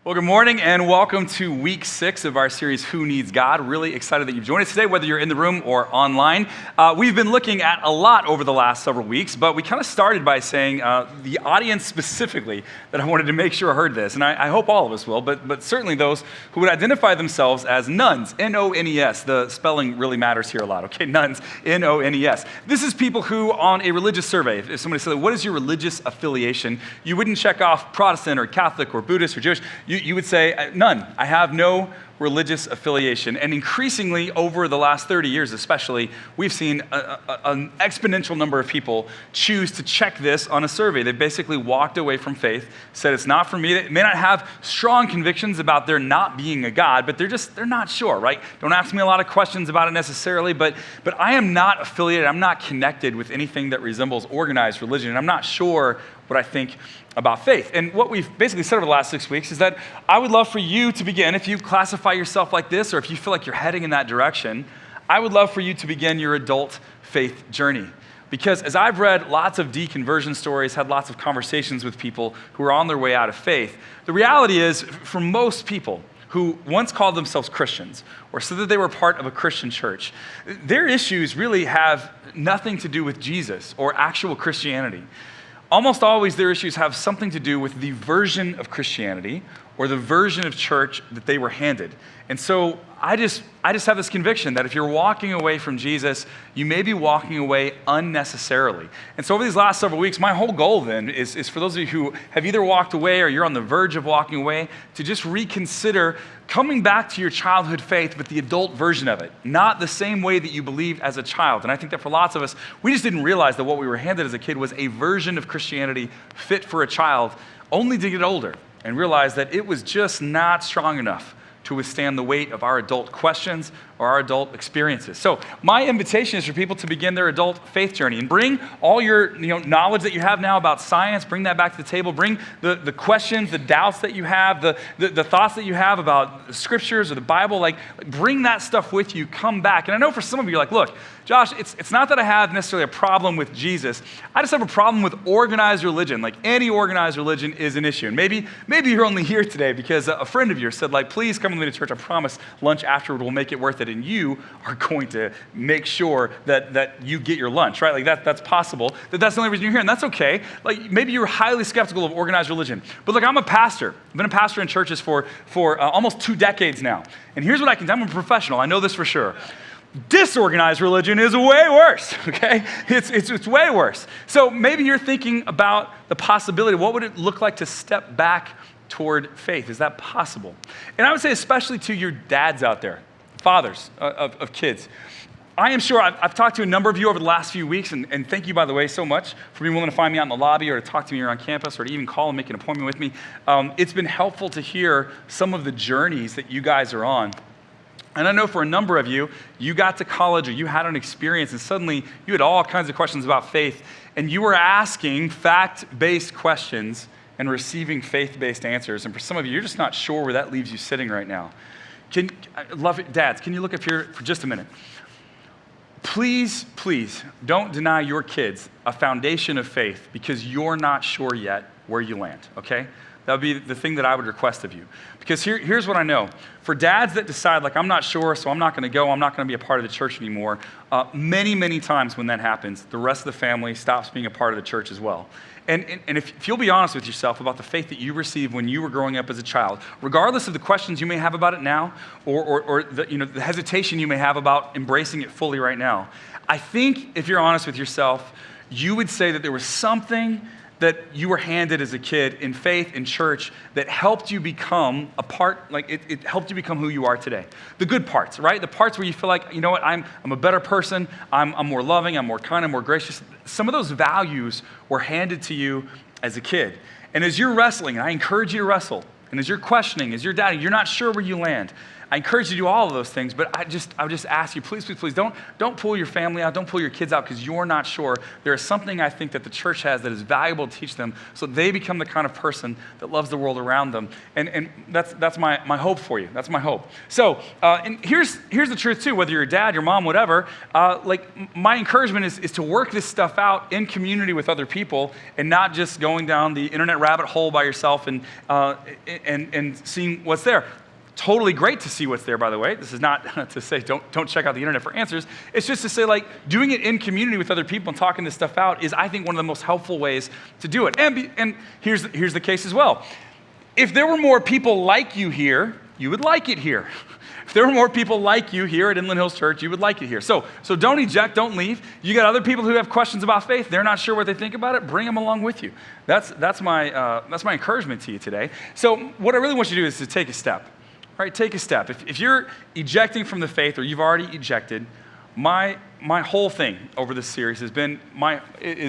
Well, good morning and welcome to week 6 of our series, Who Needs God? Really excited that you've joined us today, whether you're in the room or online. We've been looking at a lot over the last several weeks, but we kind of started by saying the audience specifically that I wanted to make sure heard this, and I hope all of us will, but certainly those who would identify themselves as nuns, N-O-N-E-S. The spelling really matters here a lot, okay? Nuns, N-O-N-E-S. This is people who, on a religious survey, if somebody said, what is your religious affiliation? You wouldn't check off Protestant or Catholic or Buddhist or Jewish. You would say, none. I have no religious affiliation. And increasingly, over the last 30 years especially, we've seen an exponential number of people choose to check this on a survey. They basically walked away from faith, said it's not for me. They may not have strong convictions about there not being a God, but they're not sure, right? Don't ask me a lot of questions about it necessarily, but I am not affiliated, I'm not connected with anything that resembles organized religion, and I'm not sure what I think about faith. And what we've basically said over the last 6 weeks is that I would love for you to begin, if you classify yourself like this, or if you feel like you're heading in that direction, I would love for you to begin your adult faith journey. Because as I've read lots of deconversion stories, had lots of conversations with people who are on their way out of faith, the reality is, for most people who once called themselves Christians, or said that they were part of a Christian church, their issues really have nothing to do with Jesus or actual Christianity. Almost always their issues have something to do with the version of Christianity or the version of church that they were handed. And so I just have this conviction that if you're walking away from Jesus, you may be walking away unnecessarily. And so over these last several weeks, my whole goal then is for those of you who have either walked away or you're on the verge of walking away, to just reconsider coming back to your childhood faith with the adult version of it, not the same way that you believed as a child. And I think that for lots of us, we just didn't realize that what we were handed as a kid was a version of Christianity fit for a child, only to get older and realize that it was just not strong enough to withstand the weight of our adult questions or our adult experiences. So my invitation is for people to begin their adult faith journey and bring all your knowledge that you have now about science, bring that back to the table, bring the questions, the doubts that you have, the thoughts that you have about the scriptures or the Bible, like bring that stuff with you, come back. And I know for some of you, you're like, look, Josh, it's not that I have necessarily a problem with Jesus. I just have a problem with organized religion. Like any organized religion is an issue. And maybe you're only here today because a friend of yours said, like, please come with me to church. I promise lunch afterward will make it worth it. And you are going to make sure that you get your lunch, right? Like that's possible. That's the only reason you're here, and that's okay. Like maybe you're highly skeptical of organized religion. But look, I'm a pastor. I've been a pastor in churches for almost 2 decades now. And here's what I can tell you. I'm a professional. I know this for sure. Disorganized religion is way worse, okay? It's way worse. So maybe you're thinking about the possibility, what would it look like to step back toward faith? Is that possible? And I would say especially to your dads out there, fathers of kids. I am sure I've talked to a number of you over the last few weeks, and thank you, by the way, so much for being willing to find me out in the lobby or to talk to me here on campus or to even call and make an appointment with me. It's been helpful to hear some of the journeys that you guys are on. And I know for a number of you, you got to college or you had an experience and suddenly you had all kinds of questions about faith and you were asking fact-based questions and receiving faith-based answers. And for some of you, you're just not sure where that leaves you sitting right now. Dads, can you look up here for just a minute? Please don't deny your kids a foundation of faith because you're not sure yet where you land, okay? That would be the thing that I would request of you. Because here's what I know. For dads that decide, like, I'm not sure, so I'm not going to go, I'm not going to be a part of the church anymore, many times when that happens, the rest of the family stops being a part of the church as well. And if you'll be honest with yourself about the faith that you received when you were growing up as a child, regardless of the questions you may have about it now, or the hesitation you may have about embracing it fully right now, I think if you're honest with yourself, you would say that there was something that you were handed as a kid in faith, in church, that helped you become a part, like it helped you become who you are today. The good parts, right? The parts where you feel like, you know what, I'm a better person, I'm more loving, I'm more kind, I'm more gracious. Some of those values were handed to you as a kid. And as you're wrestling, and I encourage you to wrestle, and as you're questioning, as you're doubting, you're not sure where you land, I encourage you to do all of those things, but I would just ask you, please, please, please, don't pull your family out, don't pull your kids out because you're not sure. There is something I think that the church has that is valuable to teach them so they become the kind of person that loves the world around them. And that's my hope for you. That's my hope. So and here's the truth too, whether you're a dad, your mom, whatever, my encouragement is to work this stuff out in community with other people and not just going down the internet rabbit hole by yourself and seeing what's there. Totally great to see what's there, by the way. This is not to say don't check out the internet for answers. It's just to say, like, doing it in community with other people and talking this stuff out is, I think, one of the most helpful ways to do it. And here's the case as well. If there were more people like you here, you would like it here. If there were more people like you here at Inland Hills Church, you would like it here. So don't eject, don't leave. You got other people who have questions about faith. They're not sure what they think about it. Bring them along with you. That's my encouragement to you today. So what I really want you to do is to take a step. Right? Take a step. If you're ejecting from the faith or you've already ejected, my whole thing over this series is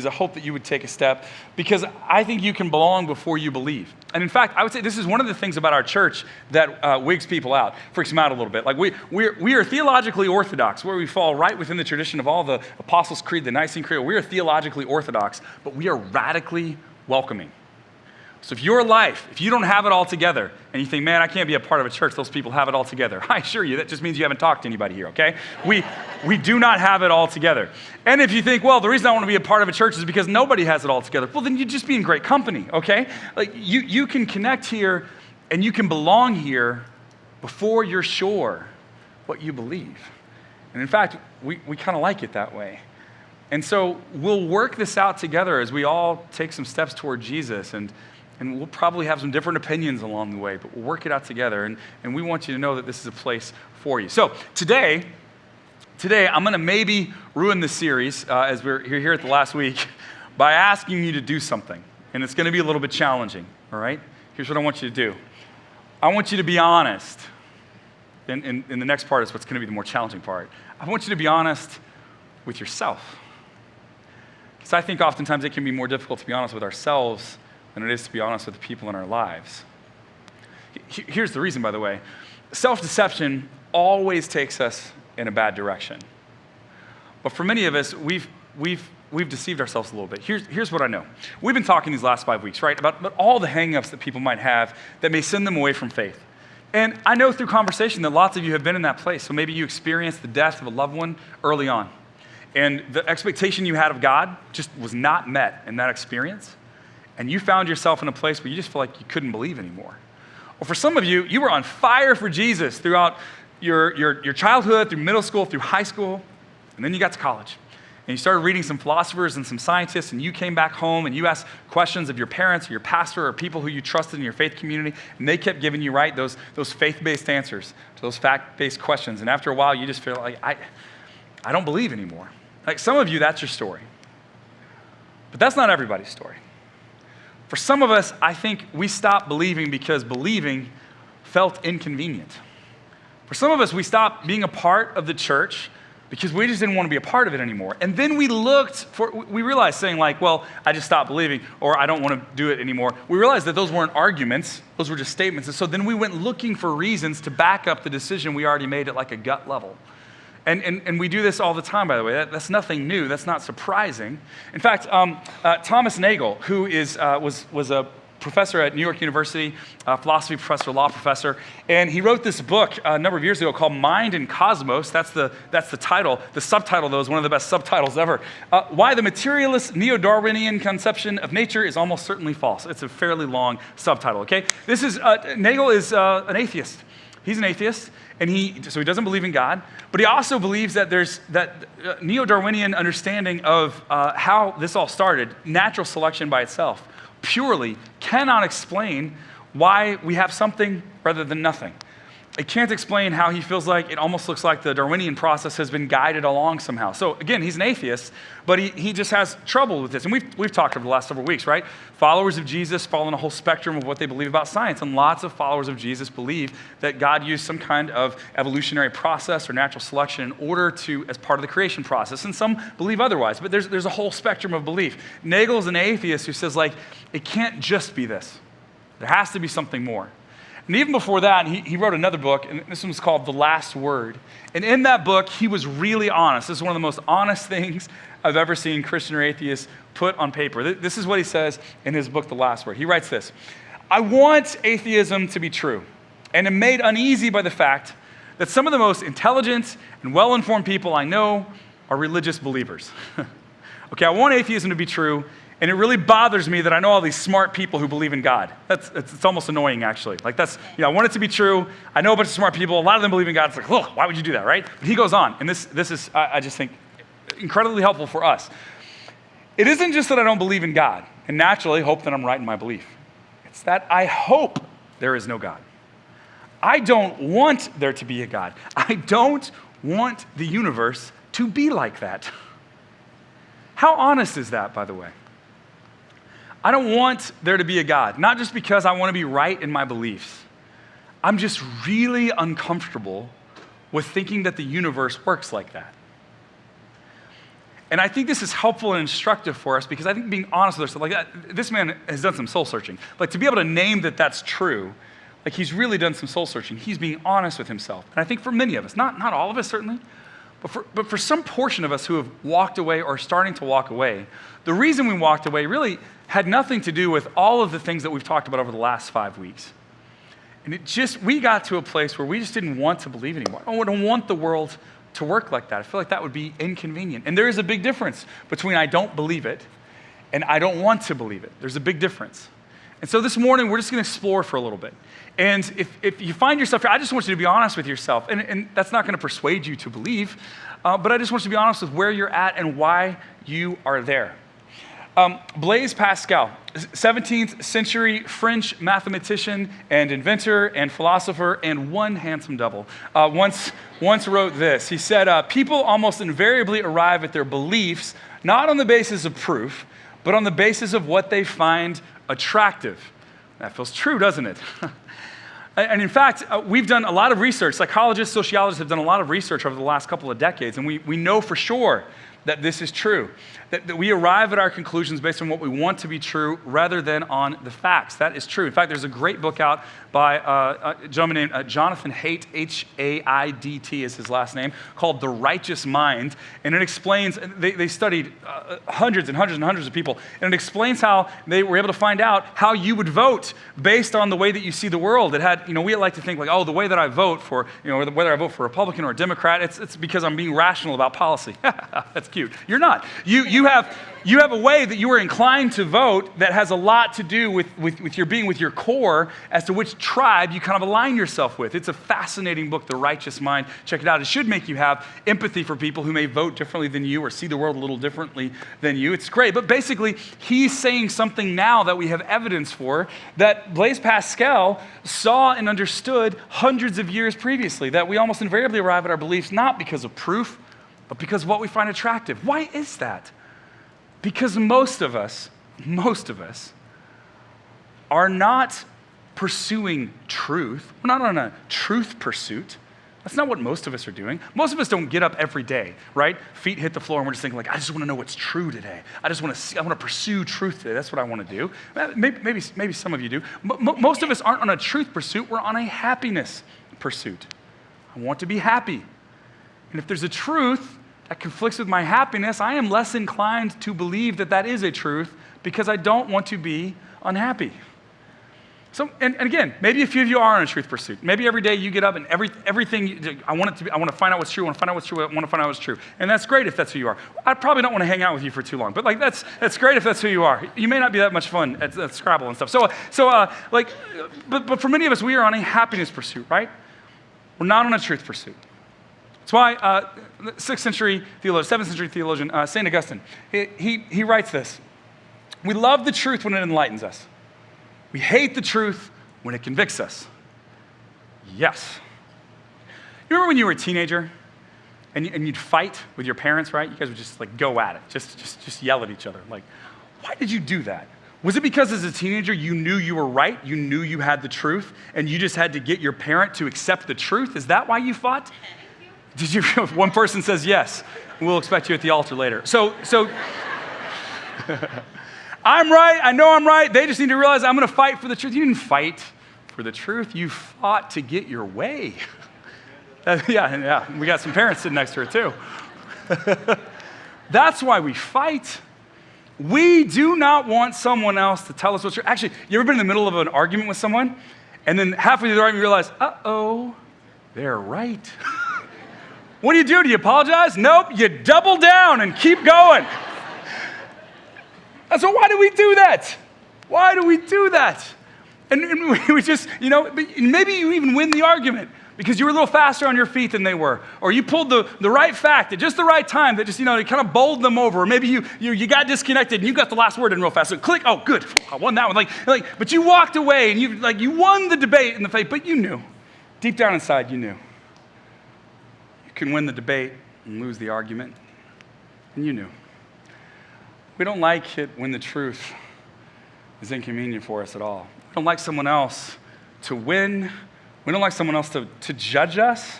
a hope that you would take a step, because I think you can belong before you believe. And in fact, I would say this is one of the things about our church that wigs people out, freaks them out a little bit. Like we are theologically orthodox, where we fall right within the tradition of all the Apostles' Creed, the Nicene Creed. We are theologically orthodox, but we are radically welcoming. So if your life, if you don't have it all together, and you think, man, I can't be a part of a church, those people have it all together. I assure you, that just means you haven't talked to anybody here, okay? We do not have it all together. And if you think, well, the reason I want to be a part of a church is because nobody has it all together, well, then you'd just be in great company, okay? Like, you can connect here, and you can belong here before you're sure what you believe. And in fact, we kind of like it that way. And so we'll work this out together as we all take some steps toward Jesus, and we'll probably have some different opinions along the way, but we'll work it out together, and we want you to know that this is a place for you. So today I'm going to maybe ruin this series as we're here at the last week by asking you to do something, and it's going to be a little bit challenging, all right? Here's what I want you to do. I want you to be honest, and the next part is what's going to be the more challenging part. I want you to be honest with yourself, because I think oftentimes it can be more difficult to be honest with ourselves than it is to be honest with the people in our lives. Here's the reason, by the way. Self-deception always takes us in a bad direction. But for many of us, we've deceived ourselves a little bit. Here's what I know. We've been talking these last 5 weeks, right, about all the hang-ups that people might have that may send them away from faith. And I know through conversation that lots of you have been in that place. So maybe you experienced the death of a loved one early on, and the expectation you had of God just was not met in that experience. And you found yourself in a place where you just feel like you couldn't believe anymore. Or for some of you, you were on fire for Jesus throughout your childhood, through middle school, through high school, and then you got to college. And you started reading some philosophers and some scientists, and you came back home and you asked questions of your parents or your pastor or people who you trusted in your faith community, and they kept giving you those faith-based answers to those fact-based questions. And after a while, you just feel like, I don't believe anymore. Like some of you, that's your story. But that's not everybody's story. For some of us, I think we stopped believing because believing felt inconvenient. For some of us, we stopped being a part of the church because we just didn't want to be a part of it anymore. And then we realized saying like, well, I just stopped believing, or I don't want to do it anymore. We realized that those weren't arguments, those were just statements. And so then we went looking for reasons to back up the decision we already made at like a gut level. And we do this all the time, by the way. That's nothing new. That's not surprising. In fact, Thomas Nagel, who was a professor at New York University, philosophy professor, law professor, and he wrote this book a number of years ago called Mind and Cosmos. That's the title. The subtitle, though, is one of the best subtitles ever. Why the materialist neo-Darwinian conception of nature is almost certainly false. It's a fairly long subtitle, okay? Nagel is an atheist. He's an atheist, and so he doesn't believe in God, but he also believes that there's that neo-Darwinian understanding of how this all started, natural selection by itself, purely cannot explain why we have something rather than nothing. It can't explain how he feels like it almost looks like the Darwinian process has been guided along somehow. So again, he's an atheist, but he just has trouble with this. And we've talked over the last several weeks, right? Followers of Jesus fall in a whole spectrum of what they believe about science. And lots of followers of Jesus believe that God used some kind of evolutionary process or natural selection in order to, as part of the creation process. And some believe otherwise, but there's a whole spectrum of belief. Nagel's an atheist who says like, it can't just be this. There has to be something more. And even before that, he wrote another book, and this one was called The Last Word. And in that book, he was really honest. This is one of the most honest things I've ever seen Christian or atheists put on paper. This is what he says in his book, The Last Word. He writes this: I want atheism to be true, and am made uneasy by the fact that some of the most intelligent and well-informed people I know are religious believers. Okay, I want atheism to be true, and it really bothers me that I know all these smart people who believe in God. It's almost annoying, actually. Like I want it to be true. I know a bunch of smart people. A lot of them believe in God. It's like, why would you do that, right? But he goes on, and this is, I just think, incredibly helpful for us. It isn't just that I don't believe in God, and naturally hope that I'm right in my belief. It's that I hope there is no God. I don't want there to be a God. I don't want the universe to be like that. How honest is that, by the way? I don't want there to be a God, not just because I want to be right in my beliefs. I'm just really uncomfortable with thinking that the universe works like that. And I think this is helpful and instructive for us because I think being honest with ourselves, like this man has done some soul searching. Like to be able to name that that's true, like he's really done some soul searching. He's being honest with himself. And I think for many of us, not all of us certainly, but for some portion of us who have walked away or are starting to walk away, the reason we walked away really had nothing to do with all of the things that we've talked about over the last 5 weeks. And we got to a place where we just didn't want to believe anymore. I don't want the world to work like that. I feel like that would be inconvenient. And there is a big difference between I don't believe it and I don't want to believe it. There's a big difference. And so this morning, we're just going to explore for a little bit. And if you find yourself here, I just want you to be honest with yourself. And that's not going to persuade you to believe, but I just want you to be honest with where you're at and why you are there. Blaise Pascal, 17th century French mathematician and inventor and philosopher and one handsome devil, once wrote this. He said, people almost invariably arrive at their beliefs not on the basis of proof, but on the basis of what they find attractive. That feels true, doesn't it? And in fact, we've done a lot of research. Psychologists, sociologists have done a lot of research over the last couple of decades, and we know for sure that this is true, that we arrive at our conclusions based on what we want to be true rather than on the facts. That is true. In fact, there's a great book out by a gentleman named Jonathan Haidt, H-A-I-D-T is his last name, called The Righteous Mind. And it explains, they studied hundreds and hundreds and hundreds of people, and it explains how they were able to find out how you would vote based on the way that you see the world. It had, we like to think like, the way that I vote for, whether I vote for a Republican or a Democrat, it's because I'm being rational about policy. That's cute. You're not. You have a way that you are inclined to vote that has a lot to do with your being with your core as to which tribe you kind of align yourself with. It's a fascinating book, The Righteous Mind. Check it out. It should make you have empathy for people who may vote differently than you or see the world a little differently than you. It's great. But basically, he's saying something now that we have evidence for that Blaise Pascal saw and understood hundreds of years previously, that we almost invariably arrive at our beliefs not because of proof, but because of what we find attractive. Why is that? Because most of us are not pursuing truth. We're not on a truth pursuit. That's not what most of us are doing. Most of us don't get up every day, right? Feet hit the floor, and we're just thinking like, I just want to know what's true today. I want to pursue truth today. That's what I want to do. Maybe some of you do. Most of us aren't on a truth pursuit. We're on a happiness pursuit. I want to be happy. And if there's a truth that conflicts with my happiness, I am less inclined to believe that is a truth because I don't want to be unhappy. So, and again, maybe a few of you are on a truth pursuit. Maybe every day you get up and everything, I want to find out what's true, I want to find out what's true, I want to find out what's true. And that's great if that's who you are. I probably don't want to hang out with you for too long, but like that's great if that's who you are. You may not be that much fun at Scrabble and stuff. But for many of us, we are on a happiness pursuit, right? We're not on a truth pursuit. That's why 6th century theologian, 7th century theologian, St. Augustine, he writes this: we love the truth when it enlightens us. We hate the truth when it convicts us. Yes. You remember when you were a teenager and you'd fight with your parents, right? You guys would just like go at it, just yell at each other. Like, why did you do that? Was it because as a teenager you knew you were right, you knew you had the truth, and you just had to get your parent to accept the truth? Is that why you fought? Did you? One person says yes. We'll expect you at the altar later. So I'm right. I know I'm right. They just need to realize I'm going to fight for the truth. You didn't fight for the truth. You fought to get your way. Yeah, we got some parents sitting next to her too. That's why we fight. We do not want someone else to tell us what's true. Actually, you ever been in the middle of an argument with someone, and then halfway through the argument you realize, uh-oh, they're right. What do? Do you apologize? Nope, you double down and keep going. So why do we do that? Why do we do that? And we just, maybe you even win the argument because you were a little faster on your feet than they were. Or you pulled the right fact at just the right time that just, it kind of bowled them over. Or maybe you got disconnected and you got the last word in real fast. So click, oh, good, I won that one. But you walked away and you won the debate in the fight, but you knew. Deep down inside, you knew. You can win the debate and lose the argument. And you knew. We don't like it when the truth is inconvenient for us at all. We don't like someone else to win. We don't like someone else to judge us,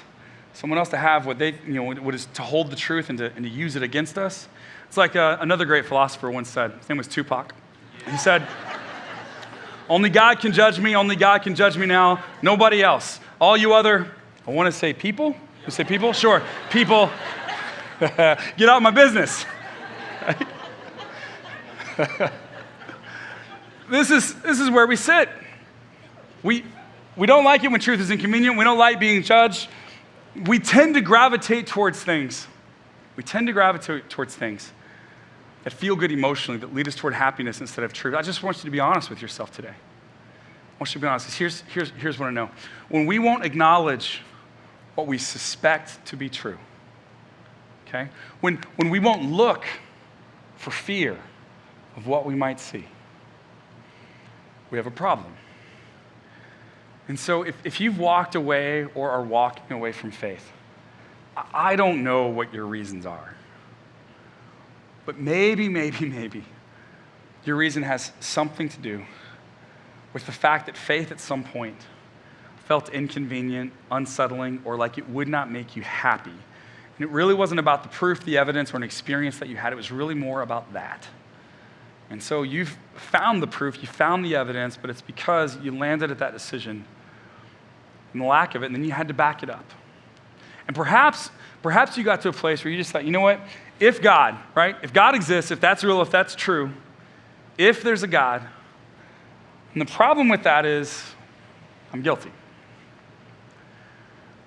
someone else to have what they, what is to hold the truth and to use it against us. It's like another great philosopher once said, his name was Tupac. He said, only God can judge me, only God can judge me now, nobody else. All you other, I want to say people? You say people? Sure, people, get out of my business. This is where we sit. We don't like it when truth is inconvenient. We don't like being judged. We tend to gravitate towards things. We tend to gravitate towards things that feel good emotionally, that lead us toward happiness instead of truth. I just want you to be honest with yourself today. I want you to be honest. Here's what I know. When we won't acknowledge what we suspect to be true, okay? When we won't look for fear of what we might see, we have a problem. And so if you've walked away or are walking away from faith, I don't know what your reasons are. But maybe your reason has something to do with the fact that faith at some point felt inconvenient, unsettling, or like it would not make you happy. And it really wasn't about the proof, the evidence, or an experience that you had. It was really more about that. And so you've found the proof, you found the evidence, but it's because you landed at that decision and the lack of it, and then you had to back it up. And perhaps you got to a place where you just thought, you know what? If God, right? If God exists, if that's real, if that's true, if there's a God, and the problem with that is I'm guilty.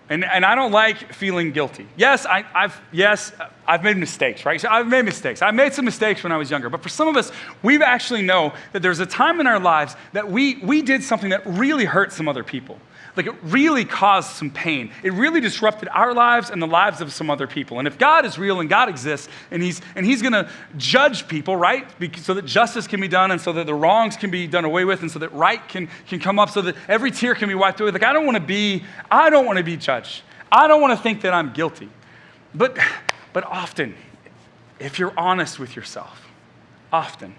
And I don't like feeling guilty. Yes, I've made mistakes, right? So I've made mistakes. I made some mistakes when I was younger. But for some of us, we actually know that there's a time in our lives that we did something that really hurt some other people. Like it really caused some pain. It really disrupted our lives and the lives of some other people. And if God is real and God exists and he's going to judge people, right? So that justice can be done and so that the wrongs can be done away with and so that right can come up so that every tear can be wiped away. Like I don't want to be judged. I don't want to think that I'm guilty. But often, if you're honest with yourself, often,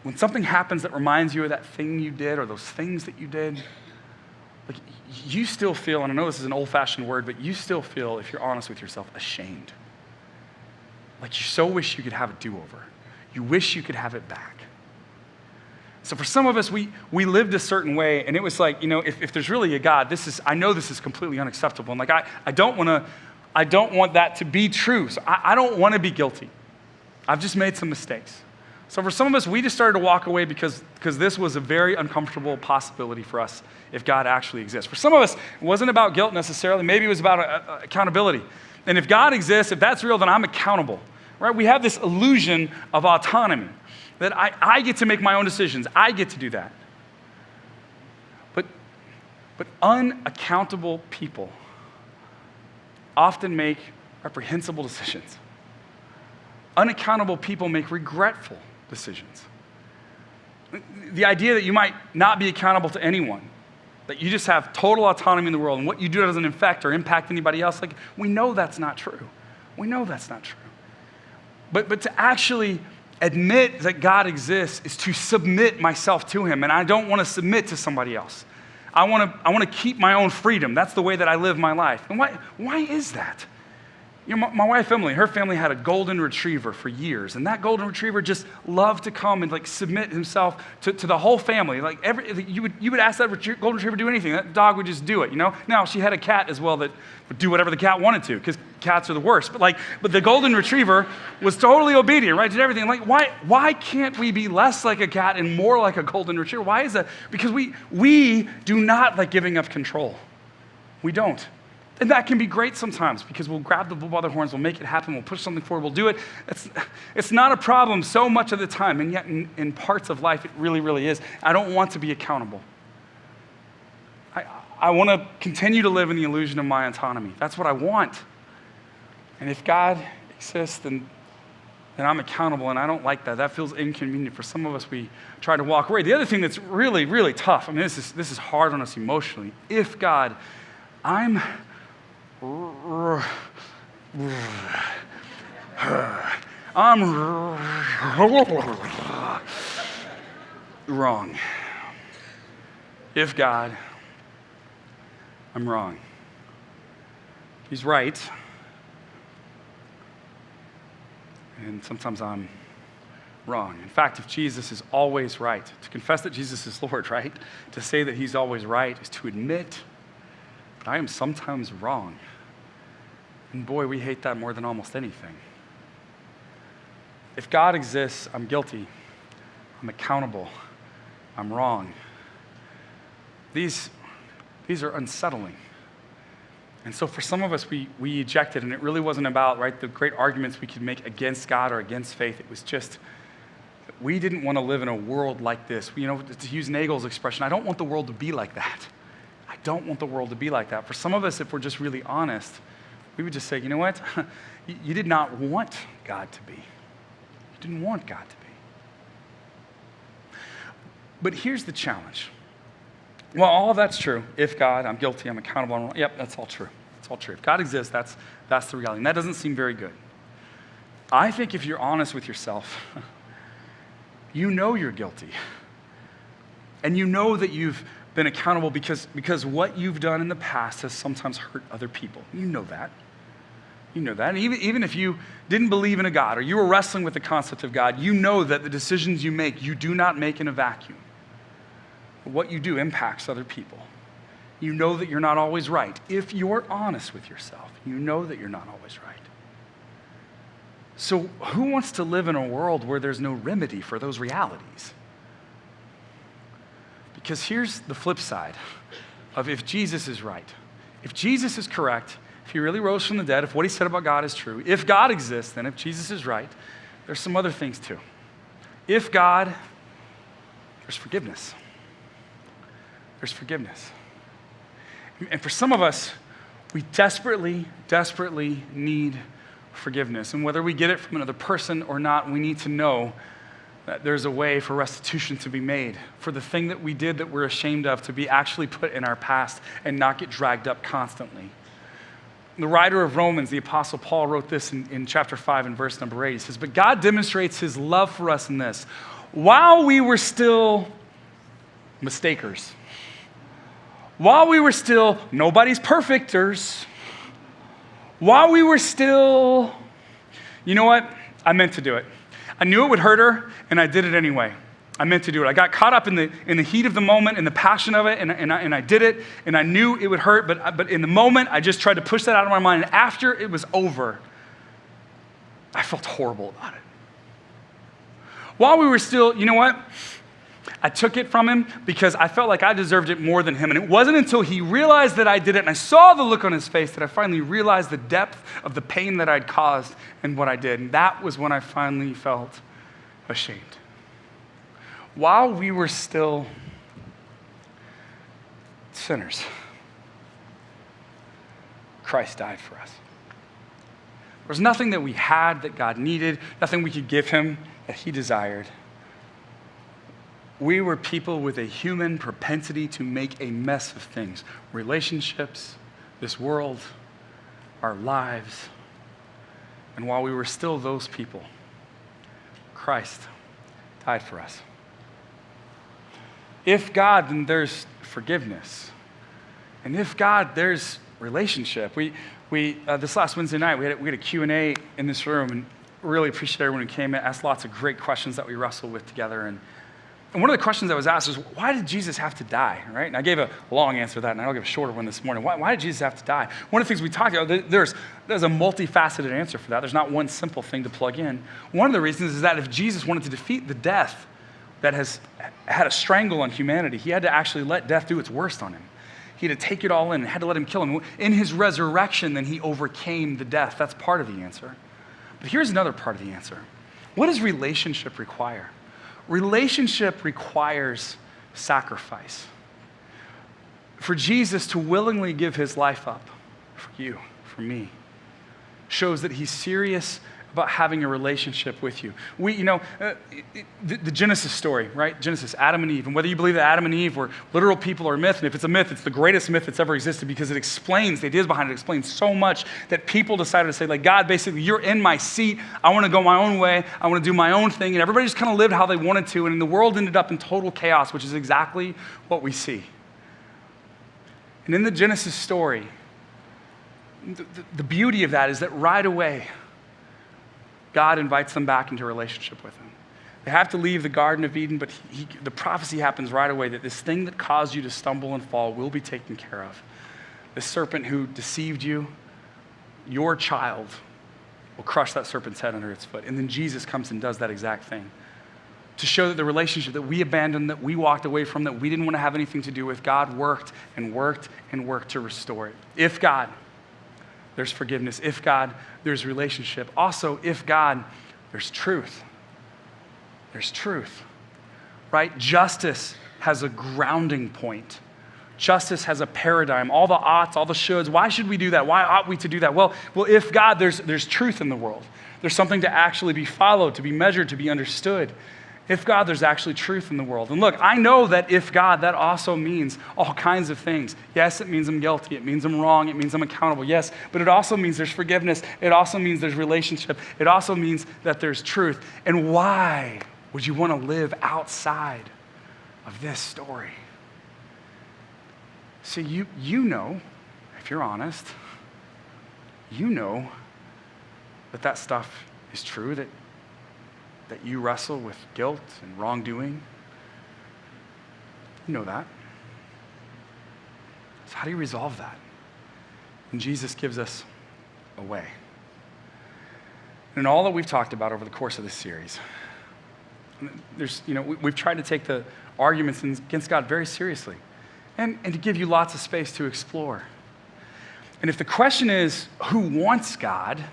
when something happens that reminds you of that thing you did or those things that you did, like you still feel, and I know this is an old-fashioned word, but you still feel, if you're honest with yourself, ashamed. Like you so wish you could have a do-over. You wish you could have it back. So for some of us, we lived a certain way, and it was like, if there's really a God, I know this is completely unacceptable. And like I don't want that to be true. So I don't want to be guilty. I've just made some mistakes. So for some of us, we just started to walk away because this was a very uncomfortable possibility for us if God actually exists. For some of us, it wasn't about guilt necessarily. Maybe it was about accountability. And if God exists, if that's real, then I'm accountable, right? We have this illusion of autonomy, that I get to make my own decisions. I get to do that. But unaccountable people often make reprehensible decisions. Unaccountable people make regretful decisions. The idea that you might not be accountable to anyone, that you just have total autonomy in the world and what you do doesn't affect or impact anybody else, like we know that's not true. We know that's not true. But to actually admit that God exists is to submit myself to him, and I don't want to submit to somebody else. I want to keep my own freedom. That's the way that I live my life. And why is that? My wife, Emily, her family had a golden retriever for years, and that golden retriever just loved to come and submit himself to the whole family. You would ask that golden retriever to do anything, that dog would just do it, Now, she had a cat as well that would do whatever the cat wanted to, because cats are the worst. But the golden retriever was totally obedient, right? Did everything. Why can't we be less like a cat and more like a golden retriever? Why is that? Because we do not like giving up control. We don't. And that can be great sometimes, because we'll grab the bull by the horns, we'll make it happen, we'll push something forward, we'll do it. It's not a problem so much of the time, and yet in parts of life it really, really is. I don't want to be accountable. I want to continue to live in the illusion of my autonomy. That's what I want. And if God exists, then I'm accountable, and I don't like that. That feels inconvenient. For some of us, we try to walk away. The other thing that's really, really tough, this is hard on us emotionally. If God, I'm wrong. If God, I'm wrong. He's right. And sometimes I'm wrong. In fact, if Jesus is always right, to confess that Jesus is Lord, right? To say that he's always right is to admit that I am sometimes wrong. And boy, we hate that more than almost anything. If God exists, I'm guilty. I'm accountable. I'm wrong. These are unsettling. And so for some of us, we ejected, and it really wasn't about, right, the great arguments we could make against God or against faith. It was just that we didn't want to live in a world like this. To use Nagel's expression, I don't want the world to be like that. I don't want the world to be like that. For some of us, if we're just really honest, we would just say, you know what? You did not want God to be. You didn't want God to be. But here's the challenge. Well, all of that's true. If God, I'm guilty, I'm accountable, I'm wrong. Yep, that's all true. It's all true. If God exists, that's the reality. And that doesn't seem very good. I think if you're honest with yourself, you know you're guilty. And you know that you've been accountable because what you've done in the past has sometimes hurt other people. You know that. You know that. And even if you didn't believe in a God or you were wrestling with the concept of God, you know that the decisions you make, you do not make in a vacuum. What you do impacts other people. You know that you're not always right. If you're honest with yourself, you know that you're not always right. So who wants to live in a world where there's no remedy for those realities? Because here's the flip side of if Jesus is right. If Jesus is correct, if he really rose from the dead, if what he said about God is true, if God exists, then if Jesus is right, there's some other things too. If God, there's forgiveness. There's forgiveness. And for some of us, we desperately, desperately need forgiveness. And whether we get it from another person or not, we need to know that there's a way for restitution to be made, for the thing that we did that we're ashamed of to be actually put in our past and not get dragged up constantly. The writer of Romans, the Apostle Paul, wrote this in chapter 5 and verse number 8. He says, "But God demonstrates his love for us in this. While we were still mistakers, while we were still nobody's perfecters, while we were still, you know what? I meant to do it. I knew it would hurt her, and I did it anyway. I meant to do it. I got caught up in the heat of the moment, in the passion of it, and I did it, and I knew it would hurt, but in the moment, I just tried to push that out of my mind, and after it was over, I felt horrible about it. While we were still, you know what? I took it from him because I felt like I deserved it more than him. And it wasn't until he realized that I did it and I saw the look on his face that I finally realized the depth of the pain that I'd caused and what I did. And that was when I finally felt ashamed. While we were still sinners, Christ died for us. There was nothing that we had that God needed, nothing we could give him that he desired. We were people with a human propensity to make a mess of things. Relationships, this world, our lives. And while we were still those people, Christ died for us. If God, then there's forgiveness. And if God, there's relationship. We this last Wednesday night, we had a Q&A in this room, and really appreciate everyone who came in, asked lots of great questions that we wrestled with together. And one of the questions that was asked was, why did Jesus have to die, right? And I gave a long answer to that, and I'll give a shorter one this morning. Why did Jesus have to die? One of the things we talked about, there's a multifaceted answer for that. There's not one simple thing to plug in. One of the reasons is that if Jesus wanted to defeat the death that has had a strangle on humanity, he had to actually let death do its worst on him. He had to take it all in and had to let him kill him. In his resurrection, then he overcame the death. That's part of the answer. But here's another part of the answer. What does relationship require? Relationship requires sacrifice. For Jesus to willingly give his life up for you, for me, shows that he's serious about having a relationship with you. The Genesis story, right? Genesis, Adam and Eve. And whether you believe that Adam and Eve were literal people or a myth, and if it's a myth, it's the greatest myth that's ever existed because it explains, the ideas behind it explain so much that people decided to say, like, God, basically, you're in my seat. I want to go my own way. I want to do my own thing. And everybody just kind of lived how they wanted to. And the world ended up in total chaos, which is exactly what we see. And in the Genesis story, the beauty of that is that right away, God invites them back into a relationship with him. They have to leave the Garden of Eden, but the prophecy happens right away that this thing that caused you to stumble and fall will be taken care of. The serpent who deceived you, your child, will crush that serpent's head under its foot. And then Jesus comes and does that exact thing to show that the relationship that we abandoned, that we walked away from, that we didn't want to have anything to do with, God worked and worked and worked to restore it. If God, there's forgiveness. If God, there's relationship. Also, if God, there's truth. There's truth, right? Justice has a grounding point. Justice has a paradigm. All the oughts, all the shoulds. Why should we do that? Why ought we to do that? Well, if God, there's truth in the world. There's something to actually be followed, to be measured, to be understood. If God, there's actually truth in the world. And look, I know that if God, that also means all kinds of things. Yes, it means I'm guilty. It means I'm wrong. It means I'm accountable. Yes, but it also means there's forgiveness. It also means there's relationship. It also means that there's truth. And why would you want to live outside of this story? See, you know, if you're honest, you know that stuff is true, that you wrestle with guilt and wrongdoing. You know that. So how do you resolve that? And Jesus gives us a way. And all that we've talked about over the course of this series, we've tried to take the arguments against God very seriously and to give you lots of space to explore. And if the question is, who wants God?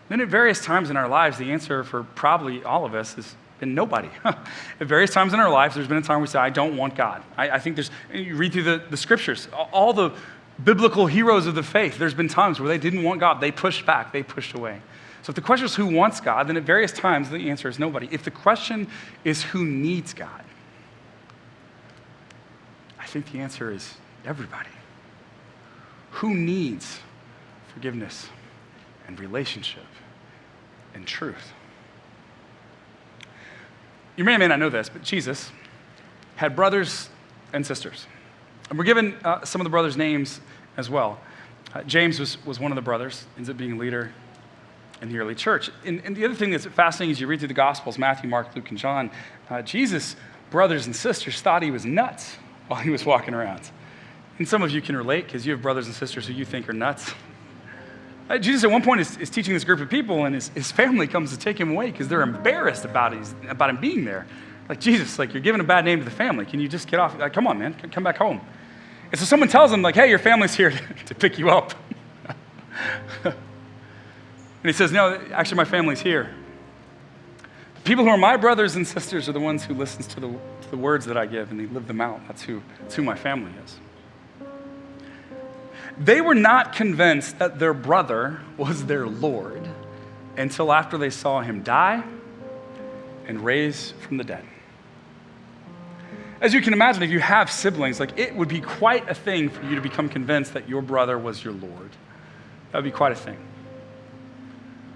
Then at various times in our lives, the answer for probably all of us has been nobody. At various times in our lives, there's been a time we say, I don't want God. I think you read through the scriptures, all the biblical heroes of the faith, there's been times where they didn't want God. They pushed back, they pushed away. So if the question is who wants God, then at various times the answer is nobody. If the question is who needs God, I think the answer is everybody. Who needs forgiveness and relationship and truth? You may or may not know this, but Jesus had brothers and sisters. And we're given some of the brothers' names as well. James was one of the brothers, ends up being a leader in the early church. And the other thing that's fascinating is you read through the Gospels, Matthew, Mark, Luke, and John, Jesus' brothers and sisters thought he was nuts while he was walking around. And some of you can relate because you have brothers and sisters who you think are nuts. Jesus at one point is teaching this group of people, and his family comes to take him away because they're embarrassed about him being there. Like, Jesus, like, you're giving a bad name to the family. Can you just get off? Like, come on, man, come back home. And so someone tells him, like, hey, your family's here to pick you up. And he says, no, actually, my family's here. The people who are my brothers and sisters are the ones who listen to the words that I give, and they live them out. That's who my family is. They were not convinced that their brother was their Lord until after they saw him die and raise from the dead. As you can imagine, if you have siblings, like, it would be quite a thing for you to become convinced that your brother was your Lord. That would be quite a thing.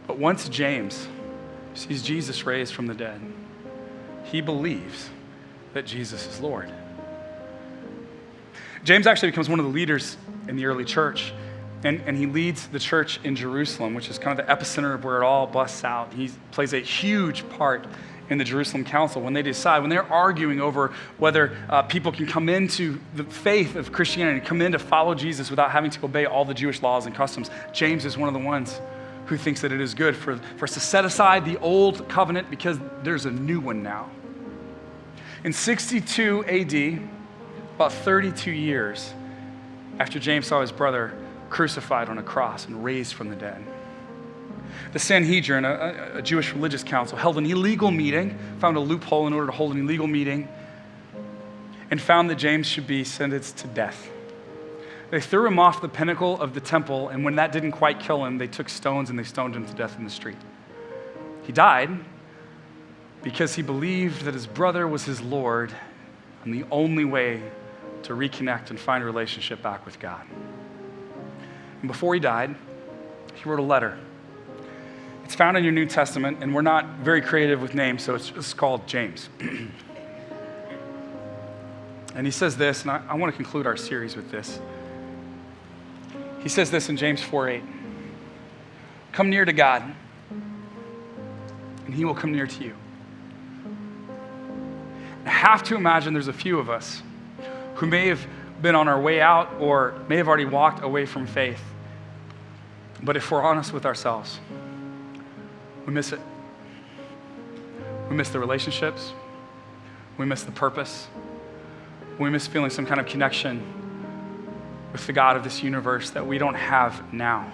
But once James sees Jesus raised from the dead, he believes that Jesus is Lord. James actually becomes one of the leaders in the early church. And he leads the church in Jerusalem, which is kind of the epicenter of where it all busts out. He plays a huge part in the Jerusalem Council when they're arguing over whether people can come into the faith of Christianity, come in to follow Jesus without having to obey all the Jewish laws and customs. James is one of the ones who thinks that it is good for us to set aside the old covenant because there's a new one now. In 62 AD, about 32 years after James saw his brother crucified on a cross and raised from the dead, the Sanhedrin, a Jewish religious council, held an illegal meeting, found a loophole in order to hold an illegal meeting, and found that James should be sentenced to death. They threw him off the pinnacle of the temple, and when that didn't quite kill him, they took stones and they stoned him to death in the street. He died because he believed that his brother was his Lord and the only way to reconnect and find a relationship back with God. And before he died, he wrote a letter. It's found in your New Testament, and we're not very creative with names, so it's called James. And he says this, and I want to conclude our series with this. He says this in James 4:8. Come near to God, and he will come near to you. I have to imagine there's a few of us who may have been on our way out or may have already walked away from faith. But if we're honest with ourselves, we miss it. We miss the relationships. We miss the purpose. We miss feeling some kind of connection with the God of this universe that we don't have now.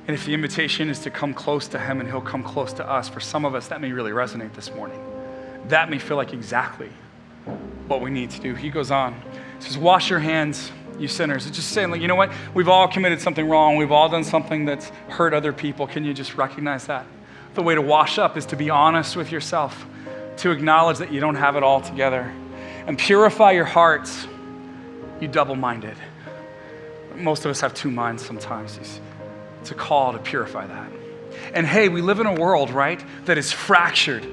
And if the invitation is to come close to him and he'll come close to us, for some of us, that may really resonate this morning. That may feel like exactly what we need to do. He goes on, he says, wash your hands, you sinners. It's just saying, like, you know what? We've all committed something wrong. We've all done something that's hurt other people. Can you just recognize that? The way to wash up is to be honest with yourself, to acknowledge that you don't have it all together, and purify your hearts, you double-minded. Most of us have two minds sometimes. It's a call to purify that. And hey, we live in a world, right, that is fractured.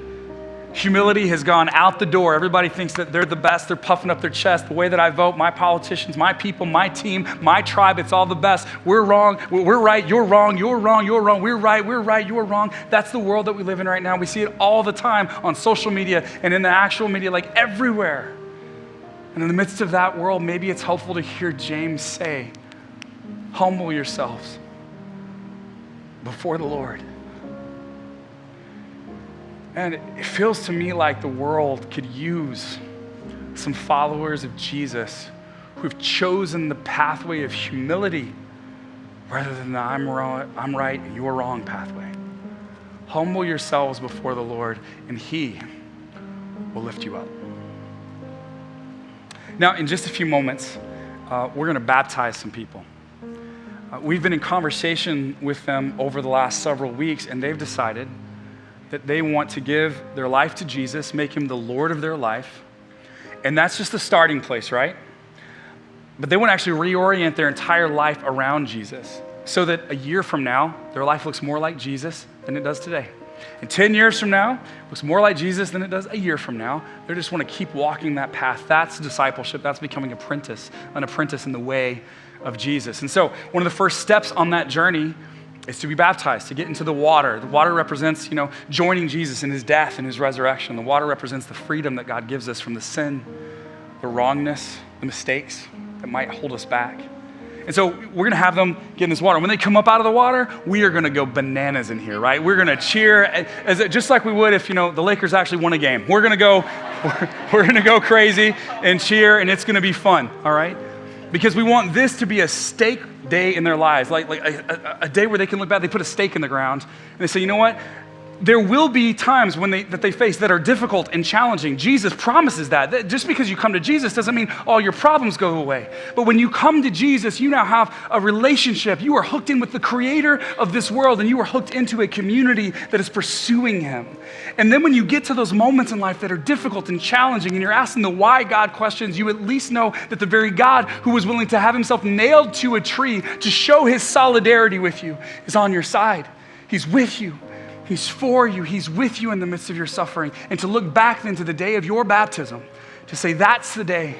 Humility has gone out the door. Everybody thinks that they're the best. They're puffing up their chest. The way that I vote, my politicians, my people, my team, my tribe, it's all the best. We're wrong. We're right. You're wrong. You're wrong. You're wrong. We're right. We're right. You're wrong. That's the world that we live in right now. We see it all the time on social media and in the actual media, like everywhere. And in the midst of that world, maybe it's helpful to hear James say, humble yourselves before the Lord. And it feels to me like the world could use some followers of Jesus who have chosen the pathway of humility rather than the I'm right and you're wrong pathway. Humble yourselves before the Lord and he will lift you up. Now, in just a few moments, we're going to baptize some people. We've been in conversation with them over the last several weeks, and they've decided that they want to give their life to Jesus, make him the Lord of their life. And that's just the starting place, right? But they want to actually reorient their entire life around Jesus so that a year from now, their life looks more like Jesus than it does today. And 10 years from now, it looks more like Jesus than it does a year from now. They just want to keep walking that path. That's discipleship. That's becoming an apprentice in the way of Jesus. And so one of the first steps on that journey is to be baptized, to get into the water. The water represents, joining Jesus in his death and his resurrection. The water represents the freedom that God gives us from the sin, the wrongness, the mistakes that might hold us back. And so we're going to have them get in this water. When they come up out of the water, we are going to go bananas in here, right? We're going to cheer just like we would if, the Lakers actually won a game. We're going to go crazy and cheer, and it's going to be fun, all right? Because we want this to be a stake day in their lives, like a day where they can look back, they put a stake in the ground, and they say, you know what? There will be times that they face that are difficult and challenging. Jesus promises that. Just because you come to Jesus doesn't mean all your problems go away. But when you come to Jesus, you now have a relationship. You are hooked in with the creator of this world, and you are hooked into a community that is pursuing him. And then when you get to those moments in life that are difficult and challenging, and you're asking the why God questions, you at least know that the very God who was willing to have himself nailed to a tree to show his solidarity with you is on your side. He's with you. He's for you. He's with you in the midst of your suffering. And to look back then to the day of your baptism, to say that's the day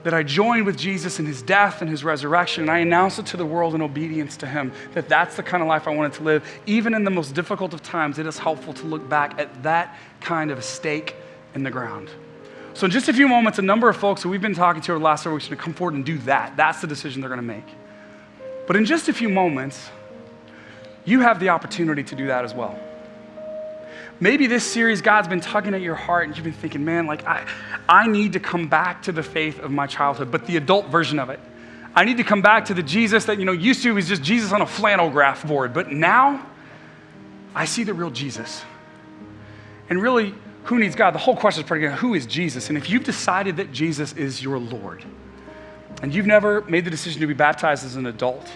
that I join with Jesus in his death and his resurrection, and I announce it to the world in obedience to him, that that's the kind of life I wanted to live. Even in the most difficult of times, it is helpful to look back at that kind of stake in the ground. So in just a few moments, a number of folks who we've been talking to over the last several weeks are going to come forward and do that. That's the decision they're going to make. But in just a few moments, you have the opportunity to do that as well. Maybe this series, God's been tugging at your heart and you've been thinking, man, like I need to come back to the faith of my childhood, but the adult version of it. I need to come back to the Jesus that, used to was just Jesus on a flannel graph board, but now I see the real Jesus. And really, who needs God? The whole question is pretty good. Who is Jesus? And if you've decided that Jesus is your Lord and you've never made the decision to be baptized as an adult,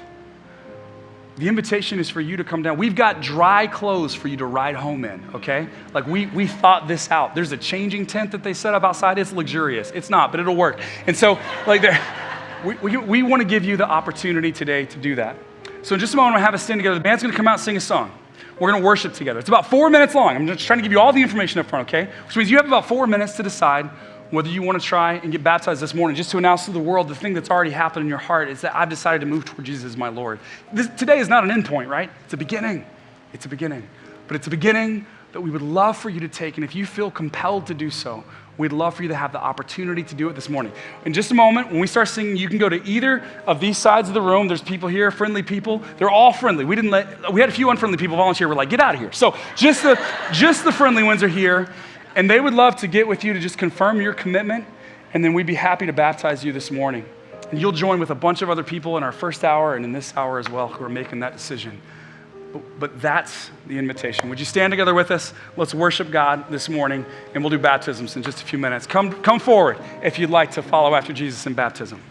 the invitation is for you to come down. We've got dry clothes for you to ride home in, okay? Like we thought this out. There's a changing tent that they set up outside. It's luxurious. It's not, but it'll work. And so we want to give you the opportunity today to do that. So in just a moment, we'll have us stand together. The band's going to come out and sing a song. We're going to worship together. It's about 4 minutes long. I'm just trying to give you all the information up front, okay? Which means you have about 4 minutes to decide whether you want to try and get baptized this morning, just to announce to the world the thing that's already happened in your heart is that I've decided to move toward Jesus as my Lord. Today is not an end point, right? It's a beginning. It's a beginning. But it's a beginning that we would love for you to take, and if you feel compelled to do so, we'd love for you to have the opportunity to do it this morning. In just a moment, when we start singing, you can go to either of these sides of the room. There's people here, friendly people. They're all friendly. We had a few unfriendly people volunteer. We're like, get out of here. So just the friendly ones are here. And they would love to get with you to just confirm your commitment, and then we'd be happy to baptize you this morning. And you'll join with a bunch of other people in our first hour and in this hour as well who are making that decision. But that's the invitation. Would you stand together with us? Let's worship God this morning, and we'll do baptisms in just a few minutes. Come forward if you'd like to follow after Jesus in baptism.